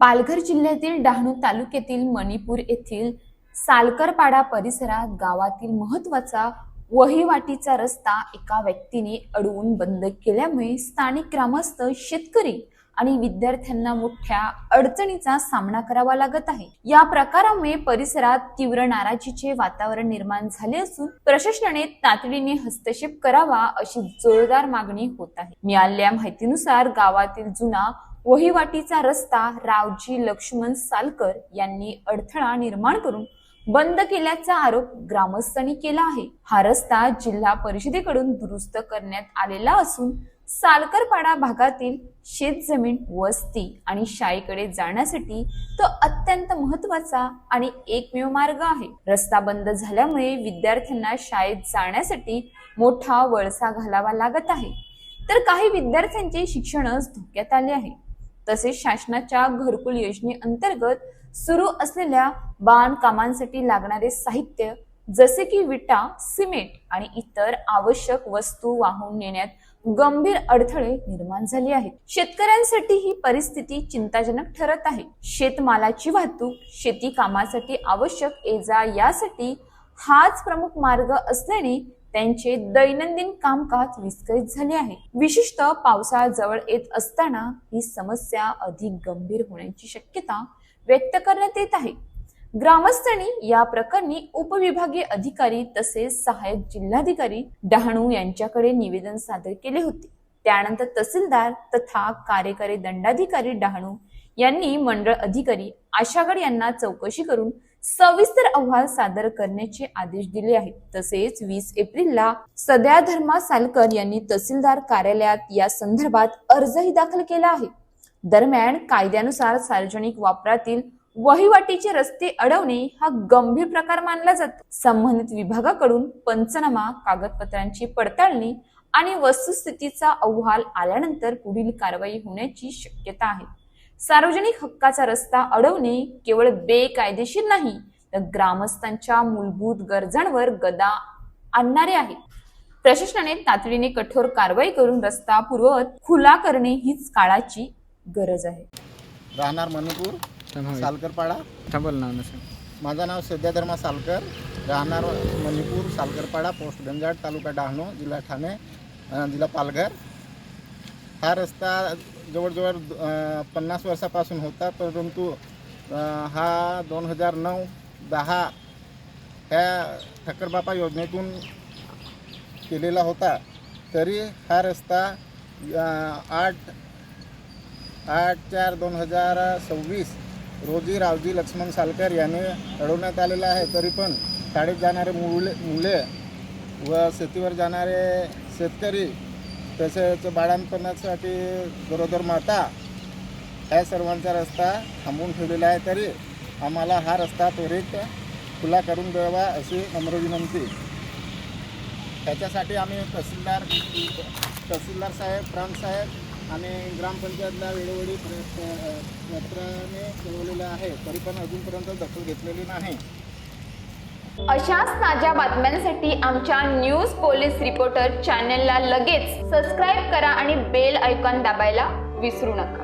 पालघर जिल्ह्यातील डहाणू तालुक्यातील मणिपूर येथील सालकरपाडा परिसरात गावातील महत्त्वाचा वहिवाटीचा रस्ता एका व्यक्तीने अडवून बंद केल्यामुळे स्थानिक ग्रामस्थ, शेतकरी आणि विद्यार्थ्यांना मोठ्या अडचणीचा सामना करावा लागत आहे। या प्रकारामुळे परिसरात तीव्र नाराजीचे वातावरण निर्माण झाले असून प्रशासनाने तातडीने हस्तक्षेप करावा अशी जोरदार मागणी होत आहे। मिळालेल्या माहितीनुसार गावातील जुना वहिवाटीचा रस्ता रावजी लक्ष्मण सालकर यांनी अडथळा निर्माण करून बंद केल्याचा आरोप ग्रामस्थांनी केला आहे। हा रस्ता जिल्हा परिषदेकडून दुरुस्त करण्यात आलेला असून सालकरपाडा भागातील शेतजमीन, वस्ती आणि शाळेकडे जाण्यासाठी तो अत्यंत महत्त्वाचा आणि एकमेव मार्ग आहे। रस्ता बंद झाल्यामुळे विद्यार्थ्यांना शाळेत जाण्यासाठी मोठा वळसा घालावा लागत आहे, तर काही विद्यार्थ्यांचे शिक्षणच धोक्यात आले आहे। तसेच शासनाच्या घरकुल योजनेअंतर्गत सुरू असलेल्या बांधकामांसाठी लागणारे साहित्य जसे की विटा, सिमेंट आणि इतर आवश्यक वस्तू वाहून नेण्यात गंभीर अडथळे निर्माण झाले आहेत। शेतकऱ्यांसाठी ही परिस्थिती चिंताजनक ठरत आहे। शेतमालाची वाहतूक, शेती कामासाठी आवश्यक ये-जा यासाठी हाच प्रमुख मार्ग असल्याने त्यांचे दैनंदिन कामकाज विस्कळीत झाले आहे। विशेषतः पावसाळा जवळ येत असताना ही समस्या अधिक गंभीर होण्याची शक्यता व्यक्त करण्यात येत आहे। ग्रामस्थांनी या प्रकरणी उपविभागीय अधिकारी तसेच सहाय्यक जिल्हाधिकारी डहाणू यांच्याकडे निवेदन सादर केले होते। त्यानंतर तहसीलदार तथा कार्यकारी दंडाधिकारी डहाणू यांनी मंडळ अधिकारी आशागड यांना चौकशी करून सविस्तर अहवाल सादर करण्याचे आदेश दिले आहेत। तसेच 20 एप्रिलला सद्याधर्मा सालकर यांनी तहसीलदार कार्यालयात या संदर्भात अर्जही दाखल केला आहे। दरम्यान कायद्यानुसार सार्वजनिक वापरातील वहिवाटीचे रस्ते अडवणे हा गंभीर प्रकार मानला जातो। संबंधित विभागाकडून पंचनामा, कागदपत्रांची पडताळणी आणि वस्तुस्थितीचा अहवाल आल्यानंतर पुढील कारवाई होण्याची शक्यता आहे। सार्वजनिक हक्काचा रस्ता अडवणे केवळ बेकायदेशीर नाही, तर ग्रामस्थांच्या मूलभूत गरजांवर गदा आणणारे आहे। प्रशासनाने तातडीने कठोर कारवाई करून रस्ता पूर्ववत खुला करणे हीच काळाची गरज आहे। राहणार मणिपूर, सालकरपाडा। माझं नाव सद्याधर्मा सालकर, राहणार मणिपूर, सालकरपाडा, पोस्ट गंजाड, तालुका डहाणू, जिल्हा ठाणे, जिल्हा पालघर। हा रस्ता जवळजवळ 50 वर्षापासून होता, परंतु हा 2009-10 ह्या ठक्करबापा योजनेतून केलेला होता। तरी हा रस्ता 8/4/2026 रोजी रावजी लक्ष्मण सालकर यांनी अडवण्यात आलेला आहे। तरी पण शाळेत जाणारे मुले व शेतीवर जाणारे शेतकरी, तसेच बाळंतपणासाठी गरोदर माता, ह्या सर्वांचा रस्ता थांबवून ठेवलेला आहे। तरी आम्हाला हा रस्ता त्वरित खुला करून द्यावा अशी नम्र विनंती। त्याच्यासाठी आम्ही तहसीलदार साहेब, प्रांत साहेब आणि ग्रामपंचायतला वेळोवेळी पत्राने कळवलेलं आहे, तरी पण अजूनपर्यंत दखल घेतलेली नाही। अशाच ताज्या बातम्यांसाठी आमच्या न्यूज पोलीस रिपोर्टर चॅनलला लगेच सबस्क्राईब करा आणि बेल आयकॉन दाबायला विसरू नका।